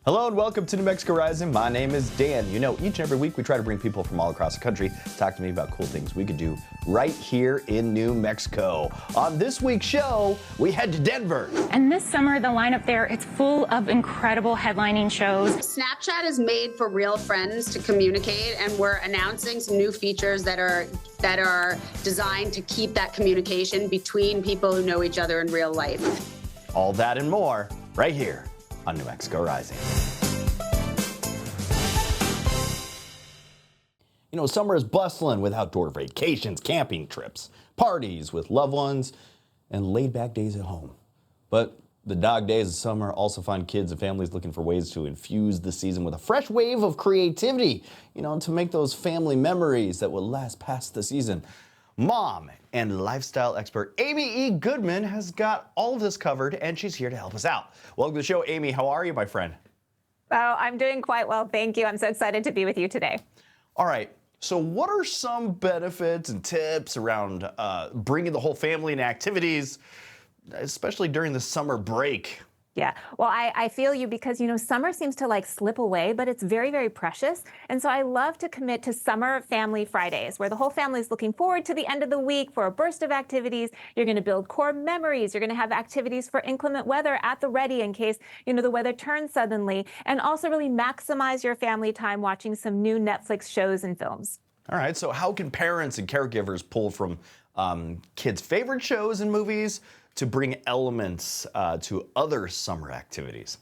Hello and welcome to New Mexico Rising. My name is Dan. You know, each and every week we try to bring people from all across the country to talk to me about cool things we could do right here in New Mexico. On this week's show, we head to Denver. And this summer, the lineup there, it's full of incredible headlining shows. Snapchat is made for real friends to communicate, and we're announcing some new features that are designed to keep that communication between people who know each other in real life. All that and more right here on New Mexico Rising. You know, summer is bustling with outdoor vacations, camping trips, parties with loved ones, and laid-back days at home. But the dog days of summer also find kids and families looking for ways to infuse the season with a fresh wave of creativity, you know, to make those family memories that will last past the season. Mom and lifestyle expert Amy E. Goodman has got all of this covered, and she's here to help us out. Welcome to the show, Amy. How are you, my friend? Oh, I'm doing quite well, thank you. I'm so excited to be with you today. All right. So what are some benefits and tips around bringing the whole family into activities, especially during the summer break? Yeah, well, I feel you because, you know, summer seems to like slip away, but it's very, very precious. And so I love to commit to Summer Family Fridays, where the whole family is looking forward to the end of the week for a burst of activities. You're going to build core memories. You're going to have activities for inclement weather at the ready in case, you know, the weather turns suddenly, and also really maximize your family time watching some new Netflix shows and films. All right, so how can parents and caregivers pull from kids' favorite shows and movies to bring elements to other summer activities,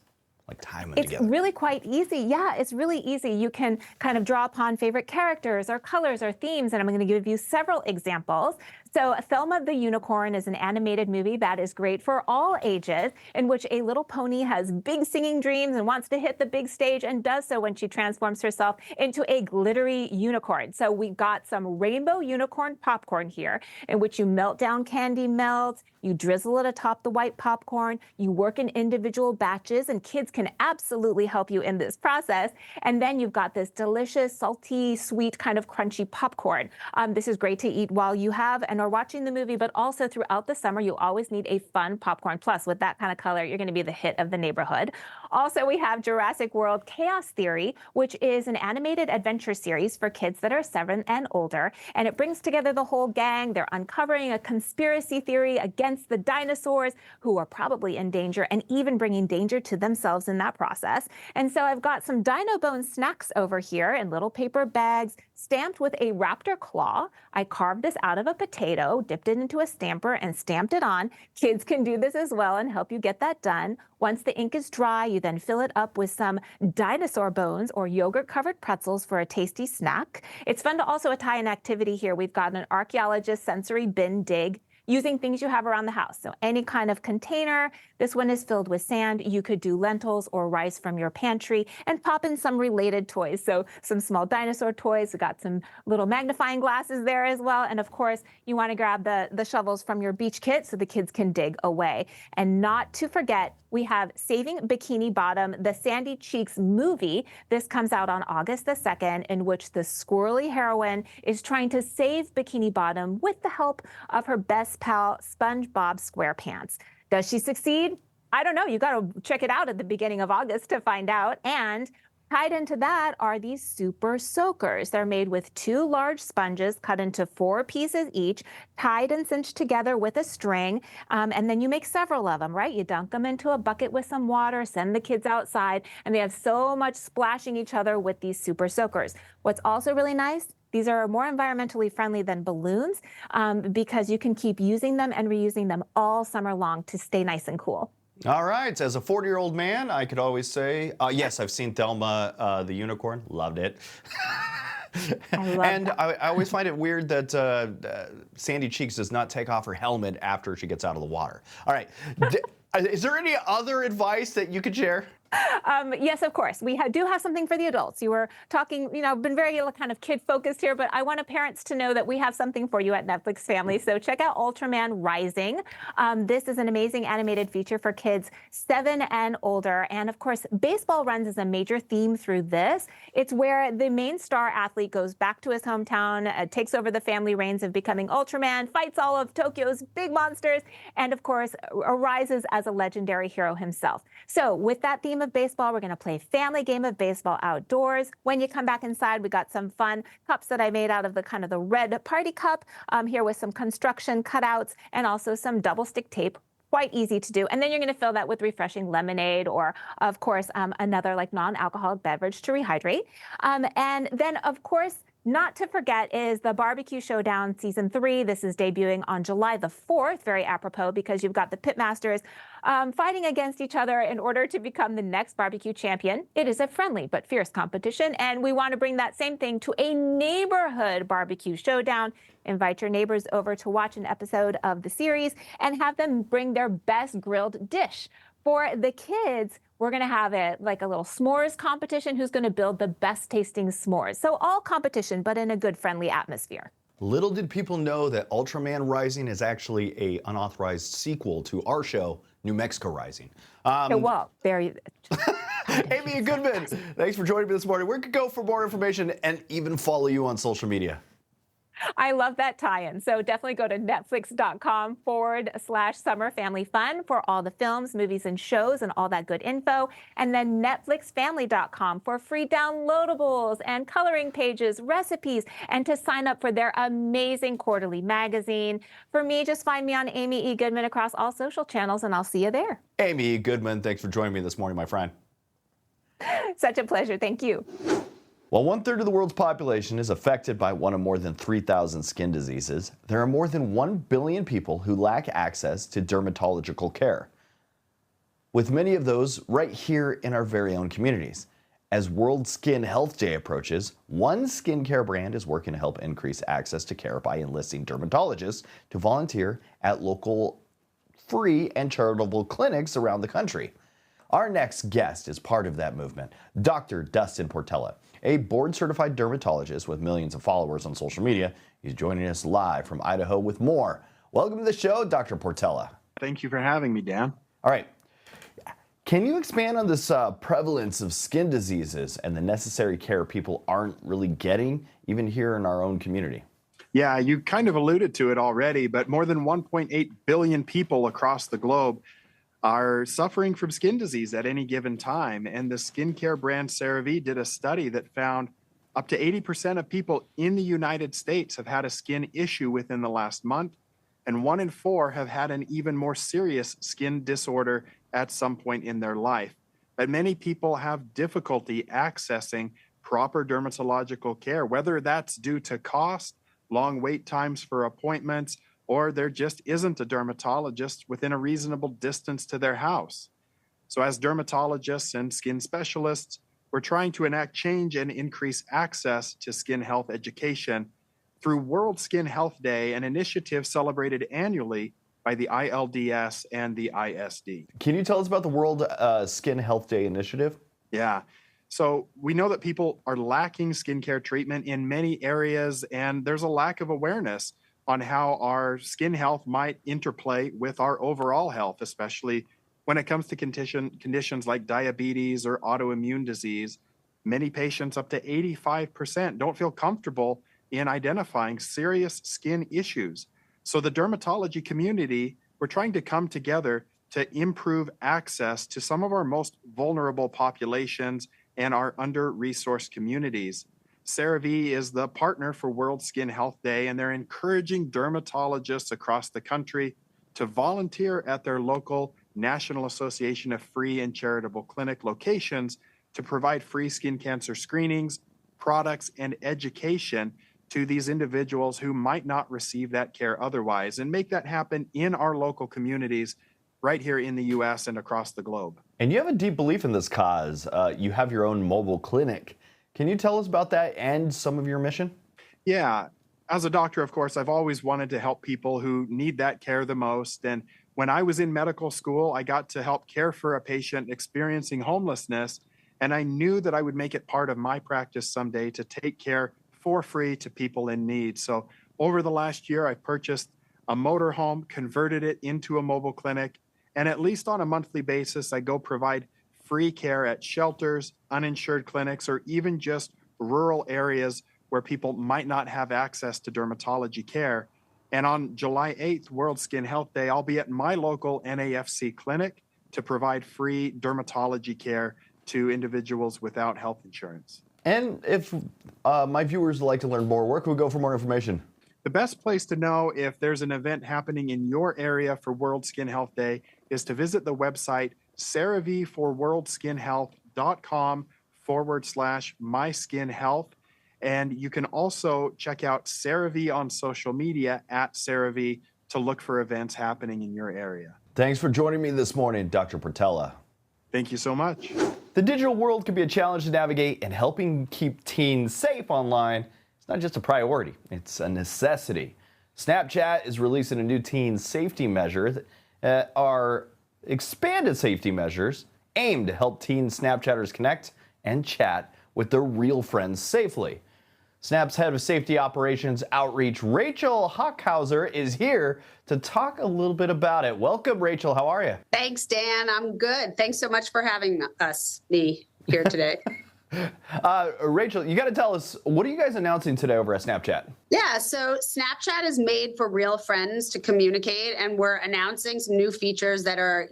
like time them together? It's really quite easy. Yeah, it's really easy. You can kind of draw upon favorite characters or colors or themes, and I'm going to give you several examples. So Thelma the Unicorn is an animated movie that is great for all ages, in which a little pony has big singing dreams and wants to hit the big stage, and does so when she transforms herself into a glittery unicorn. So we've got some rainbow unicorn popcorn here, in which you melt down candy melts, you drizzle it atop the white popcorn, you work in individual batches, and kids can absolutely help you in this process. And then you've got this delicious, salty, sweet, kind of crunchy popcorn. This is great to eat while you have and are watching the movie, but also throughout the summer, you always need a fun popcorn. Plus, with that kind of color, you're going to be the hit of the neighborhood. Also, we have Jurassic World Chaos Theory, which is an animated adventure series for kids that are 7 and older. And it brings together the whole gang. They're uncovering a conspiracy theory against the dinosaurs, who are probably in danger, and even bringing danger to themselves in that process. And so I've got some dino bone snacks over here in little paper bags, stamped with a raptor claw. I carved this out of a potato, dipped it into a stamper, and stamped it on. Kids can do this as well and help you get that done. Once the ink is dry, you then fill it up with some dinosaur bones or yogurt-covered pretzels for a tasty snack. It's fun to also tie an activity here. We've got an archaeologist sensory bin dig, using things you have around the house. So any kind of container. This one is filled with sand. You could do lentils or rice from your pantry and pop in some related toys. So some small dinosaur toys. We got some little magnifying glasses there as well. And of course, you want to grab the shovels from your beach kit so the kids can dig away. And not to forget, we have Saving Bikini Bottom, the Sandy Cheeks movie. This comes out on August the 2nd, in which the squirrely heroine is trying to save Bikini Bottom with the help of her best pal, SpongeBob SquarePants. Does she succeed? I don't know. You got to check it out at the beginning of August to find out. And tied into that are these super soakers. They're made with 2 large sponges cut into 4 pieces each, tied and cinched together with a string. And then you make several of them, right? You dunk them into a bucket with some water, send the kids outside, and they have so much splashing each other with these super soakers. What's also really nice, these are more environmentally friendly than balloons because you can keep using them and reusing them all summer long to stay nice and cool. All right, as a 40-year-old man, I could always say, yes, I've seen Thelma the Unicorn, loved it. I always find it weird that Sandy Cheeks does not take off her helmet after she gets out of the water. All right, is there any other advice that you could share? Yes, of course. We do have something for the adults. You were talking, you know, been very kind of kid-focused here, but I want parents to know that we have something for you at Netflix Family. So check out Ultraman Rising. This is an amazing animated feature for kids 7 and older. And of course, baseball runs is a major theme through this. It's where the main star athlete goes back to his hometown, takes over the family reins of becoming Ultraman, fights all of Tokyo's big monsters, and of course, arises as a legendary hero himself. So with that theme of of baseball. We're going to play family game of baseball outdoors. When you come back inside, we got some fun cups that I made out of the kind of the red party cup here with some construction cutouts and also some double stick tape. Quite easy to do. And then you're going to fill that with refreshing lemonade or, of course, another like non-alcoholic beverage to rehydrate. And then, of course, not to forget is the Barbecue Showdown Season 3. This is debuting on July the 4th, very apropos because you've got the pitmasters fighting against each other in order to become the next barbecue champion. It is a friendly but fierce competition, and we want to bring that same thing to a neighborhood barbecue showdown. Invite your neighbors over to watch an episode of the series and have them bring their best grilled dish. For the kids, we're going to have it like a little s'mores competition. Who's going to build the best tasting s'mores? So all competition, but in a good, friendly atmosphere. Little did people know that Ultraman Rising is actually a unauthorized sequel to our show, New Mexico Rising. Well, there you Amy Goodman, thanks for joining me this morning. Where could go for more information and even follow you on social media? I love that tie-in. So definitely go to netflix.com/summer family fun for all the films, movies, and shows and all that good info. And then netflixfamily.com for free downloadables and coloring pages, recipes, and to sign up for their amazing quarterly magazine. For me, just find me on Amy E. Goodman across all social channels, and I'll see you there. Amy E. Goodman, thanks for joining me this morning, my friend. Such a pleasure. Thank you. While 1/3 of the world's population is affected by one of more than 3,000 skin diseases, there are more than 1 billion people who lack access to dermatological care, with many of those right here in our very own communities. As World Skin Health Day approaches, one skincare brand is working to help increase access to care by enlisting dermatologists to volunteer at local free and charitable clinics around the country. Our next guest is part of that movement, Dr. Dustin Portela, a board-certified dermatologist with millions of followers on social media. He's joining us live from Idaho with more. Welcome to the show, Dr. Portela. Thank you for having me, Dan. All right. Can you expand on this prevalence of skin diseases and the necessary care people aren't really getting, even here in our own community? Yeah, you kind of alluded to it already, but more than 1.8 billion people across the globe are suffering from skin disease at any given time. And the skincare brand CeraVe did a study that found up to 80% of people in the United States have had a skin issue within the last month, and 1 in 4 have had an even more serious skin disorder at some point in their life. But many people have difficulty accessing proper dermatological care, whether that's due to cost, long wait times for appointments, or there just isn't a dermatologist within a reasonable distance to their house. So as dermatologists and skin specialists, we're trying to enact change and increase access to skin health education through World Skin Health Day, an initiative celebrated annually by the ILDS and the ISD. Can you tell us about the World Skin Health Day initiative? Yeah. So we know that people are lacking skincare treatment in many areas, and there's a lack of awareness on how our skin health might interplay with our overall health, especially when it comes to conditions like diabetes or autoimmune disease. Many patients, up to 85%, don't feel comfortable in identifying serious skin issues. So the dermatology community, we're trying to come together to improve access to some of our most vulnerable populations and our under-resourced communities. CeraVe is the partner for World Skin Health Day, and they're encouraging dermatologists across the country to volunteer at their local National Association of Free and Charitable Clinic locations to provide free skin cancer screenings, products, and education to these individuals who might not receive that care otherwise, and make that happen in our local communities right here in the U.S. and across the globe. And you have a deep belief in this cause. You have your own mobile clinic. Can you tell us about that and some of your mission? Yeah. As a doctor, of course, I've always wanted to help people who need that care the most. And when I was in medical school, I got to help care for a patient experiencing homelessness. And I knew that I would make it part of my practice someday to take care for free to people in need. So over the last year, I purchased a motorhome, converted it into a mobile clinic, and at least on a monthly basis, I go provide free care at shelters, uninsured clinics, or even just rural areas where people might not have access to dermatology care. And on July 8th, World Skin Health Day, I'll be at my local NAFC clinic to provide free dermatology care to individuals without health insurance. And if my viewers would like to learn more, where can we go for more information? The best place to know if there's an event happening in your area for World Skin Health Day is to visit the website CeraVeForWorldSkinHealth.com/MySkinHealth. And you can also check out CeraVe on social media at CeraVe to look for events happening in your area. Thanks for joining me this morning, Dr. Portela. Thank you so much. The digital world can be a challenge to navigate, and helping keep teens safe online is not just a priority, it's a necessity. Snapchat is releasing a new teen safety measure that are expanded safety measures aimed to help teen Snapchatters connect and chat with their real friends safely. Snap's head of safety operations outreach, Rachel Hockhauser, is here to talk a little bit about it. Welcome, Rachel. How are you? Thanks, Dan. I'm good. Thanks so much for having me here today. Rachel, you got to tell us, what are you guys announcing today over at Snapchat? Yeah, so Snapchat is made for real friends to communicate, and we're announcing some new features that are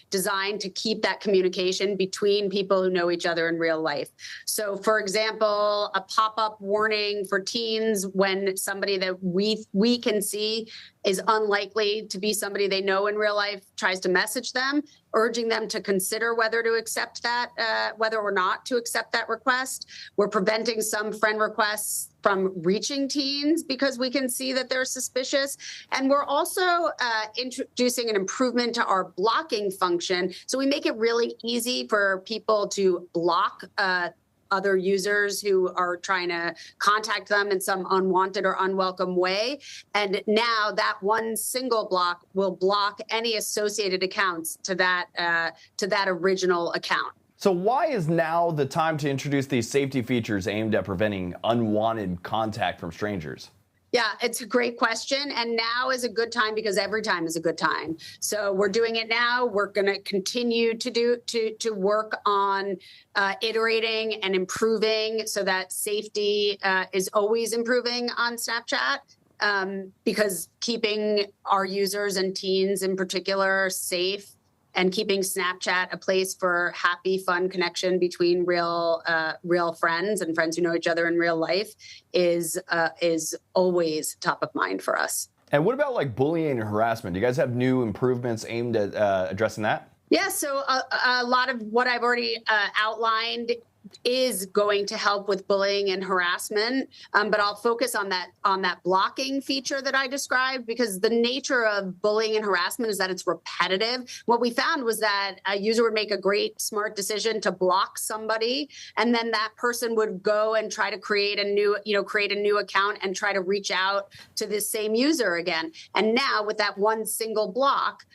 designed to keep that communication between people who know each other in real life. So, for example, a pop-up warning for teens when somebody that we can see is unlikely to be somebody they know in real life tries to message them, urging them to consider whether to accept that, whether or not to accept that request. We're preventing some friend requests from reaching teens because we can see that they're suspicious. And we're also introducing an improvement to our blocking function. So we make it really easy for people to block other users who are trying to contact them in some unwanted or unwelcome way. And now that one single block will block any associated accounts to that original account. So why is now the time to introduce these safety features aimed at preventing unwanted contact from strangers? Yeah, it's a great question. And now is a good time because every time is a good time. So we're doing it now. We're going to continue to work on iterating and improving so that safety is always improving on Snapchat. Because keeping our users and teens in particular safe and keeping Snapchat a place for happy, fun connection between real friends and friends who know each other in real life is always top of mind for us. And what about like bullying and harassment? Do you guys have new improvements aimed at addressing that? Yeah, so a lot of what I've already outlined is going to help with bullying and harassment, but I'll focus on that blocking feature that I described, because the nature of bullying and harassment is that it's repetitive. What we found was that a user would make a great smart decision to block somebody, and then that person would go and try to create a new account and try to reach out to this same user again. And now with that one single block,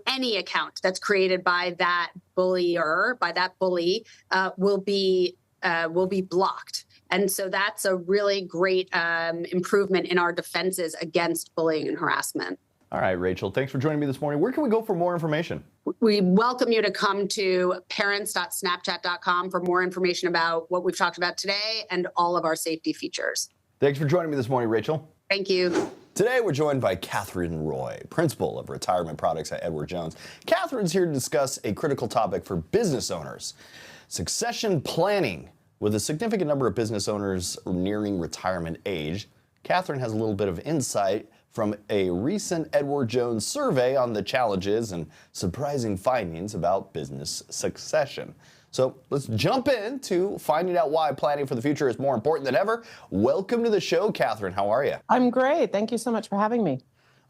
any account that's created by that bully will be blocked. And so that's a really great improvement in our defenses against bullying and harassment. All right, Rachel, thanks for joining me this morning. Where can we go for more information? We welcome you to come to parents.snapchat.com for more information about what we've talked about today and all of our safety features. Thanks for joining me this morning, Rachel. Thank you. Today, we're joined by Katherine Roy, Principal of Retirement Products at Edward Jones. Katherine's here to discuss a critical topic for business owners, succession planning. With a significant number of business owners nearing retirement age, Katherine has a little bit of insight from a recent Edward Jones survey on the challenges and surprising findings about business succession. So let's jump into finding out why planning for the future is more important than ever. Welcome to the show, Katherine. How are you? I'm great. Thank you so much for having me.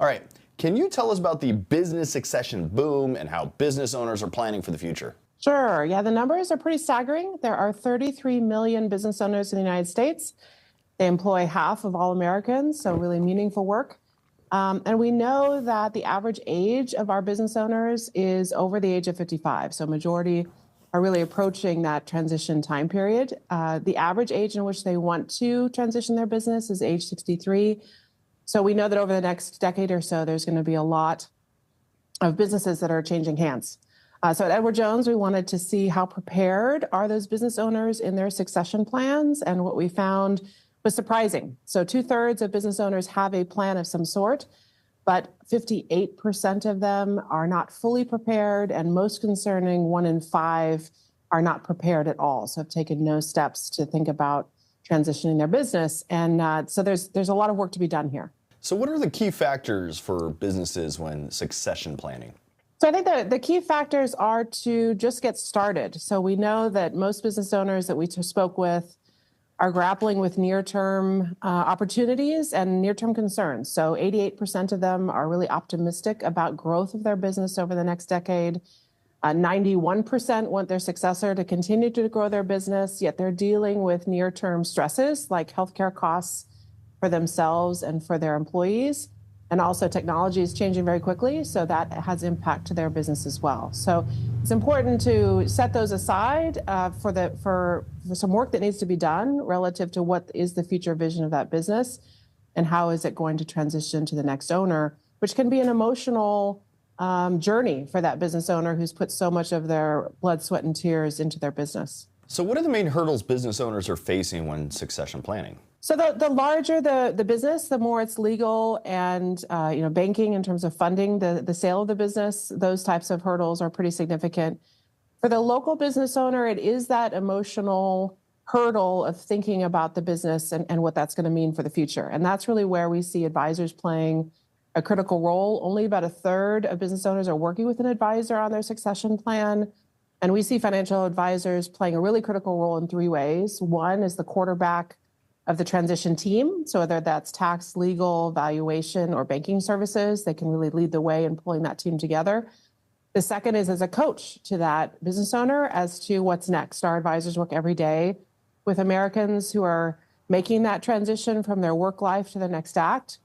All right. Can you tell us about the business succession boom and how business owners are planning for the future? Sure. Yeah, the numbers are pretty staggering. There are 33 million business owners in the United States. They employ half of all Americans, so really meaningful work. And we know that the average age of our business owners is over the age of 55. So majority are really approaching that transition time period. The average age in which they want to transition their business is age 63. So we know that over the next decade or so, there's going to be a lot of businesses that are changing hands. So at Edward Jones, we wanted to see how prepared are those business owners in their succession plans. And what we found was surprising. So 2/3 of business owners have a plan of some sort, but 58% of them are not fully prepared, and most concerning, 1 in 5 are not prepared at all. So have taken no steps to think about transitioning their business. And so there's a lot of work to be done here. So what are the key factors for businesses when succession planning? So I think the key factors are to just get started. So we know that most business owners that we spoke with are grappling with near-term opportunities and near-term concerns. So 88% of them are really optimistic about growth of their business over the next decade. 91% want their successor to continue to grow their business, yet they're dealing with near-term stresses like healthcare costs for themselves and for their employees. And also technology is changing very quickly, so that has impact to their business as well. So it's important to set those aside for some work that needs to be done relative to what is the future vision of that business and how is it going to transition to the next owner, which can be an emotional journey for that business owner who's put so much of their blood, sweat, and tears into their business. So what are the main hurdles business owners are facing when succession planning? So the larger the business, the more it's legal and banking in terms of funding the sale of the business. Those types of hurdles are pretty significant. For the local business owner, it is that emotional hurdle of thinking about the business and what that's going to mean for the future. And that's really where we see advisors playing a critical role. Only about a third of business owners are working with an advisor on their succession plan. And we see financial advisors playing a really critical role in 3 ways. One is the quarterback of the transition team. So whether that's tax, legal, valuation, or banking services, they can really lead the way in pulling that team together. The second is as a coach to that business owner as to what's next. Our advisors work every day with Americans who are making that transition from their work life to the next act.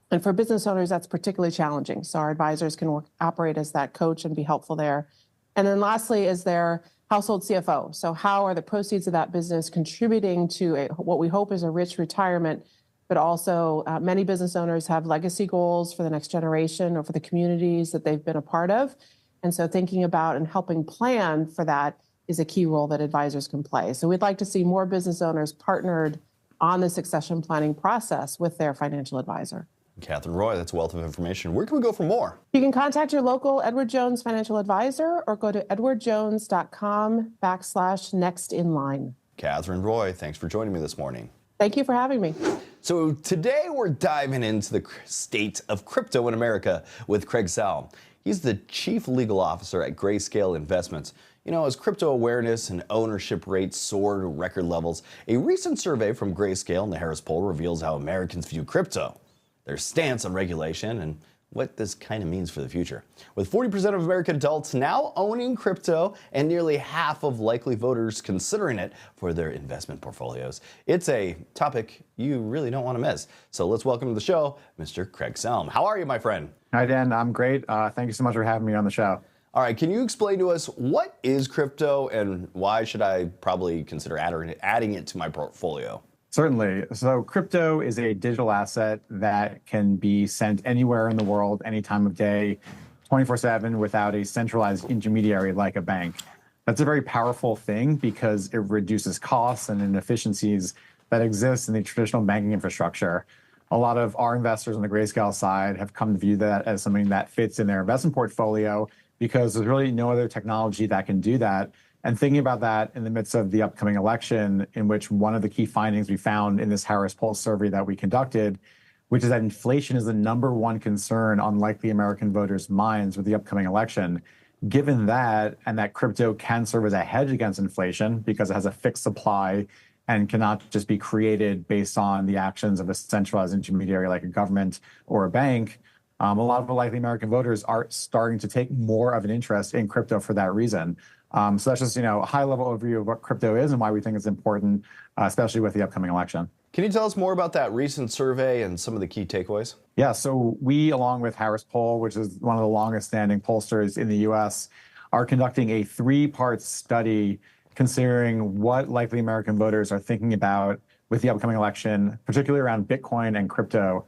And for business owners, that's particularly challenging. So our advisors can operate as that coach and be helpful there. And then lastly is their household CFO. So how are the proceeds of that business contributing to what we hope is a rich retirement, but also many business owners have legacy goals for the next generation or for the communities that they've been a part of. And so thinking about and helping plan for that is a key role that advisors can play. So we'd like to see more business owners partnered on the succession planning process with their financial advisor. Katherine Roy, that's a wealth of information. Where can we go for more? You can contact your local Edward Jones financial advisor or go to edwardjones.com/nextinline. Katherine Roy, thanks for joining me this morning. Thank you for having me. So today we're diving into the state of crypto in America with Craig Salm. He's the Chief Legal Officer at Grayscale Investments. You know, as crypto awareness and ownership rates soar to record levels, a recent survey from Grayscale and the Harris Poll reveals how Americans view crypto, their stance on regulation, and what this kind of means for the future. With 40% of American adults now owning crypto and nearly half of likely voters considering it for their investment portfolios, it's a topic you really don't want to miss. So let's welcome to the show, Mr. Craig Salm. How are you, my friend? Hi, Dan. I'm great. Thank you so much for having me on the show. All right, can you explain to us what is crypto and why should I probably consider adding it to my portfolio? Certainly. So crypto is a digital asset that can be sent anywhere in the world, any time of day, 24/7 without a centralized intermediary like a bank. That's a very powerful thing because it reduces costs and inefficiencies that exist in the traditional banking infrastructure. A lot of our investors on the Grayscale side have come to view that as something that fits in their investment portfolio because there's really no other technology that can do that. And thinking about that in the midst of the upcoming election, in which one of the key findings we found in this Harris Poll survey that we conducted, which is that inflation is the #1 concern on likely American voters' minds with the upcoming election. Given that, and that crypto can serve as a hedge against inflation because it has a fixed supply and cannot just be created based on the actions of a centralized intermediary like a government or a bank, a lot of the likely American voters are starting to take more of an interest in crypto for that reason. So that's just, a high-level overview of what crypto is and why we think it's important, especially with the upcoming election. Can you tell us more about that recent survey and some of the key takeaways? Yeah, so we, along with Harris Poll, which is one of the longest-standing pollsters in the U.S., are conducting a 3-part study considering what likely American voters are thinking about with the upcoming election, particularly around Bitcoin and crypto.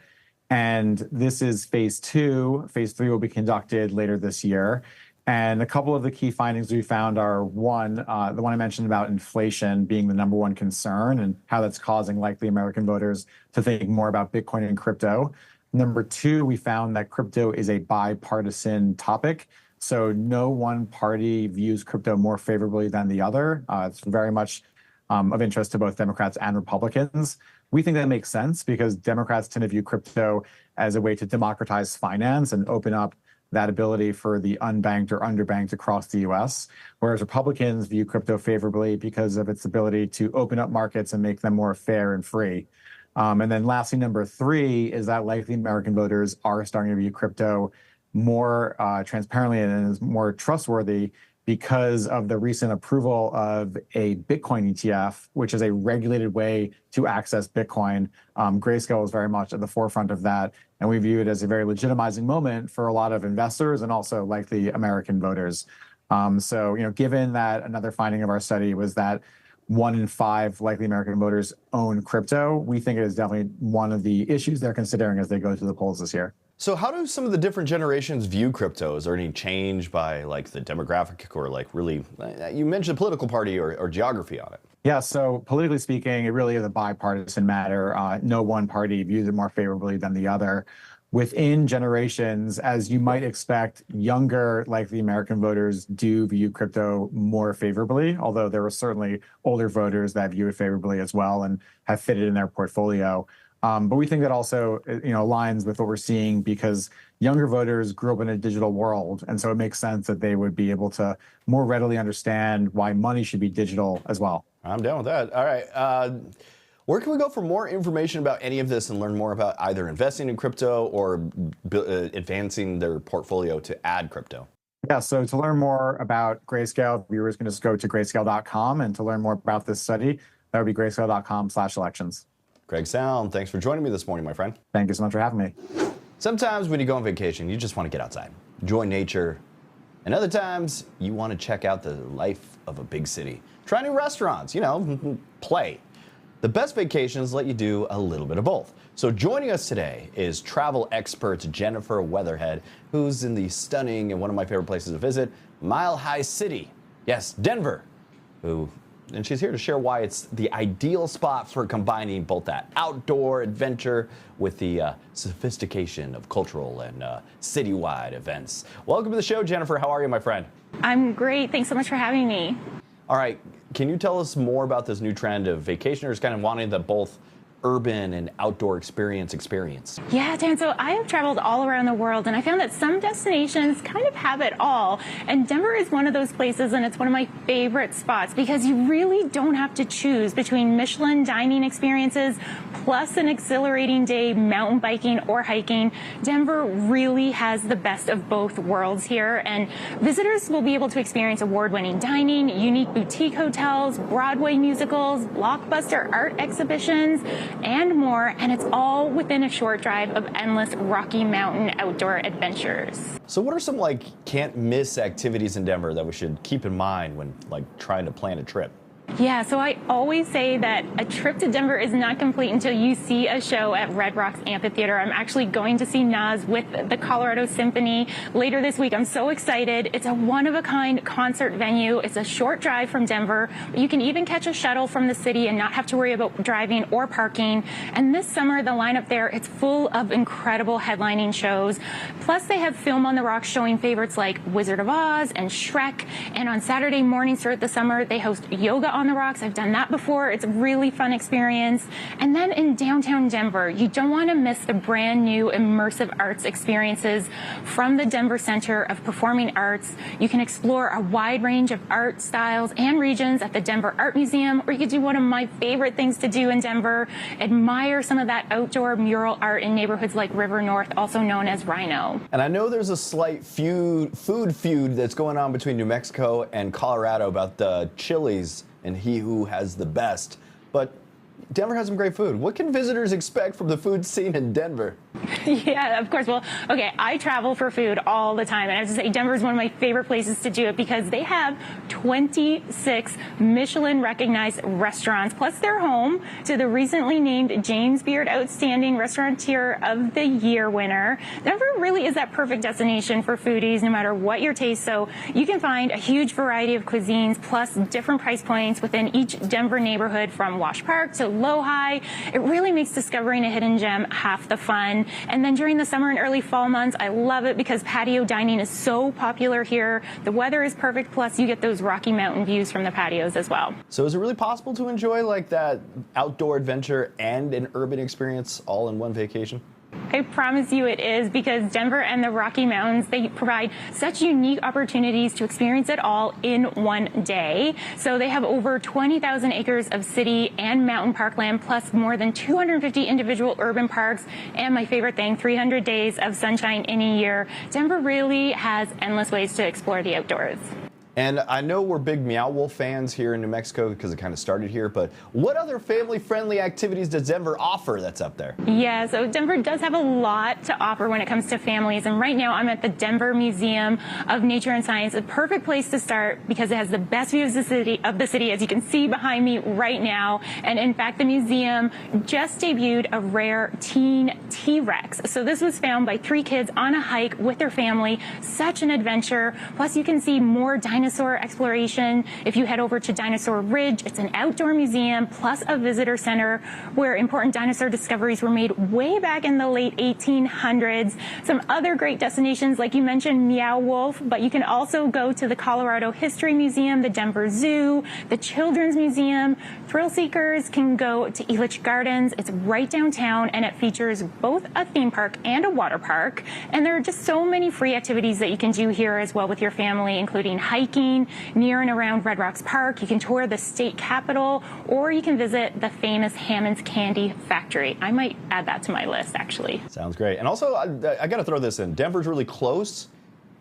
And this is phase 2. Phase 3 will be conducted later this year. And a couple of the key findings we found are, one, the one I mentioned about inflation being the #1 concern and how that's causing likely American voters to think more about Bitcoin and crypto. Number two, we found that crypto is a bipartisan topic. So no one party views crypto more favorably than the other. It's very much of interest to both Democrats and Republicans. We think that makes sense because Democrats tend to view crypto as a way to democratize finance and open up that ability for the unbanked or underbanked across the US, whereas Republicans view crypto favorably because of its ability to open up markets and make them more fair and free. And then lastly, number three is that likely American voters are starting to view crypto more transparently and is more trustworthy because of the recent approval of a Bitcoin ETF, which is a regulated way to access Bitcoin. Grayscale is very much at the forefront of that, and we view it as a very legitimizing moment for a lot of investors and also likely American voters. So, given that another finding of our study was that 1 in 5 likely American voters own crypto, we think it is definitely one of the issues they're considering as they go to the polls this year. So how do some of the different generations view crypto? Is there any change by like the demographic or like really, you mentioned political party or geography on it? Yeah, so politically speaking, it really is a bipartisan matter. No one party views it more favorably than the other. Within generations, as you might expect, younger, likely American voters do view crypto more favorably, although there are certainly older voters that view it favorably as well and have fitted in their portfolio. But we think that also aligns with what we're seeing because younger voters grew up in a digital world. And so it makes sense that they would be able to more readily understand why money should be digital as well. I'm down with that. All right. Where can we go for more information about any of this and learn more about either investing in crypto or advancing their portfolio to add crypto? Yeah, so to learn more about Grayscale, viewers can just go to grayscale.com. And to learn more about this study, that would be grayscale.com/elections. Greg Salm, thanks for joining me this morning, my friend. Thank you so much for having me. Sometimes when you go on vacation, you just want to get outside, enjoy nature. And other times you want to check out the life of a big city. Try new restaurants, play. The best vacations let you do a little bit of both. So joining us today is travel expert Jennifer Weatherhead, who's in the stunning and one of my favorite places to visit, Mile High City. Yes, Denver. And she's here to share why it's the ideal spot for combining both that outdoor adventure with the sophistication of cultural and citywide events. Welcome to the show, Jennifer. How are you, my friend? I'm great. Thanks so much for having me. All right. Can you tell us more about this new trend of vacationers kind of wanting the both urban and outdoor experience? Yeah, Dan, so I have traveled all around the world and I found that some destinations kind of have it all. And Denver is one of those places, and it's one of my favorite spots because you really don't have to choose between Michelin dining experiences plus an exhilarating day mountain biking or hiking. Denver really has the best of both worlds here, and visitors will be able to experience award-winning dining, unique boutique hotels, Broadway musicals, blockbuster art exhibitions, and more, and it's all within a short drive of endless Rocky Mountain outdoor adventures. So what are some can't miss activities in Denver that we should keep in mind when trying to plan a trip? Yeah, so I always say that a trip to Denver is not complete until you see a show at Red Rocks Amphitheater. I'm actually going to see Nas with the Colorado Symphony later this week. I'm so excited. It's a one-of-a-kind concert venue. It's a short drive from Denver. You can even catch a shuttle from the city and not have to worry about driving or parking. And this summer, the lineup there, it's full of incredible headlining shows. Plus, they have Film on the Rocks showing favorites like Wizard of Oz and Shrek. And on Saturday mornings throughout the summer, they host yoga on the rocks. I've done that before. It's a really fun experience. And then in downtown Denver, you don't want to miss the brand new immersive arts experiences from the Denver Center of Performing Arts. You can explore a wide range of art styles and regions at the Denver Art Museum, or you could do one of my favorite things to do in Denver, admire some of that outdoor mural art in neighborhoods like River North, also known as Rhino. And I know there's a slight food feud that's going on between New Mexico and Colorado about the chilies and he who has the best. But Denver has some great food. What can visitors expect from the food scene in Denver? Yeah, of course. Well, okay, I travel for food all the time. And I have to say, Denver is one of my favorite places to do it because they have 26 Michelin-recognized restaurants, plus they're home to the recently named James Beard Outstanding Restaurateur of the Year winner. Denver really is that perfect destination for foodies, no matter what your taste. So you can find a huge variety of cuisines, plus different price points within each Denver neighborhood, from Wash Park to low-high. It really makes discovering a hidden gem half the fun. And then during the summer and early fall months, I love it because patio dining is so popular here. The weather is perfect, plus you get those Rocky Mountain views from the patios as well. So is it really possible to enjoy like that outdoor adventure and an urban experience all in one vacation? I promise you it is, because Denver and the Rocky Mountains, they provide such unique opportunities to experience it all in one day. So they have over 20,000 acres of city and mountain parkland, plus more than 250 individual urban parks, and my favorite thing, 300 days of sunshine in a year. Denver really has endless ways to explore the outdoors. And I know we're big Meow Wolf fans here in New Mexico because it kind of started here, but what other family-friendly activities does Denver offer that's up there? Yeah, so Denver does have a lot to offer when it comes to families, and right now I'm at the Denver Museum of Nature and Science, a perfect place to start because it has the best view of the city, as you can see behind me right now. And in fact, the museum just debuted a rare teen T-Rex. So this was found by 3 kids on a hike with their family. Such an adventure. Plus, you can see more dinosaur exploration if you head over to Dinosaur Ridge. It's an outdoor museum plus a visitor center where important dinosaur discoveries were made way back in the late 1800s. Some other great destinations, like you mentioned, Meow Wolf, but you can also go to the Colorado History Museum, the Denver Zoo, the Children's Museum. Thrill seekers can go to Elitch Gardens. It's right downtown, and it features both a theme park and a water park. And there are just so many free activities that you can do here as well with your family, including hiking near and around Red Rocks Park. You can tour the state capitol, or you can visit the famous Hammond's Candy Factory. I might add that to my list, actually. Sounds great. And also, I got to throw this in. Denver's really close,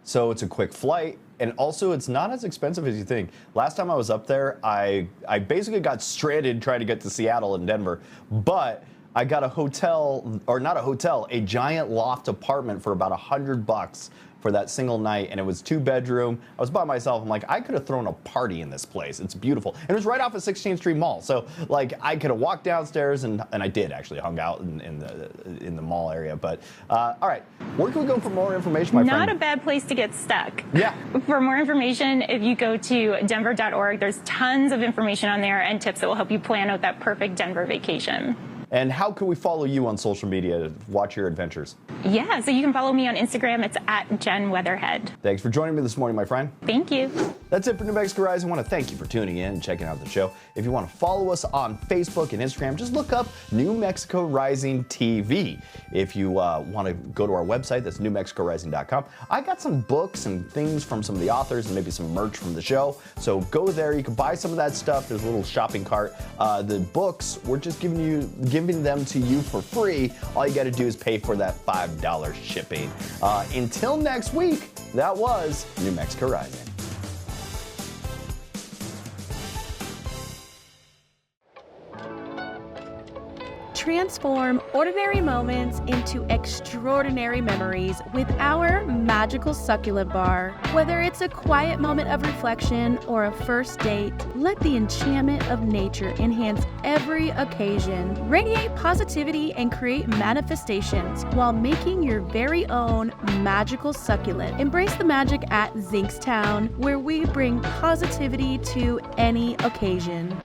so it's a quick flight. And also, it's not as expensive as you think. Last time I was up there, I basically got stranded trying to get to Seattle and Denver. But I got a hotel, or not a hotel, a giant loft apartment for about $100 for that single night, and it was 2-bedroom. I was by myself. I'm like, I could have thrown a party in this place. It's beautiful. And it was right off of 16th Street Mall. So like I could have walked downstairs, and I did actually hung out in the mall area. But all right, where can we go for more information, my friend? Not a bad place to get stuck. Yeah. For more information, if you go to denver.org, there's tons of information on there and tips that will help you plan out that perfect Denver vacation. And how can we follow you on social media to watch your adventures? Yeah, so you can follow me on Instagram. It's @JenWeatherhead. Thanks for joining me this morning, my friend. Thank you. That's it for New Mexico Rising. I want to thank you for tuning in and checking out the show. If you want to follow us on Facebook and Instagram, just look up New Mexico Rising TV. If you want to go to our website, that's newmexicorising.com. I got some books and things from some of the authors and maybe some merch from the show. So go there. You can buy some of that stuff. There's a little shopping cart. The books, we're just giving them to you for free. All you got to do is pay for that $5 shipping. Until next week, that was New Mexico Rising. Transform ordinary moments into extraordinary memories with our magical succulent bar. Whether it's a quiet moment of reflection or a first date, let the enchantment of nature enhance every occasion. Radiate positivity and create manifestations while making your very own magical succulent. Embrace the magic at Zinkstown, where we bring positivity to any occasion.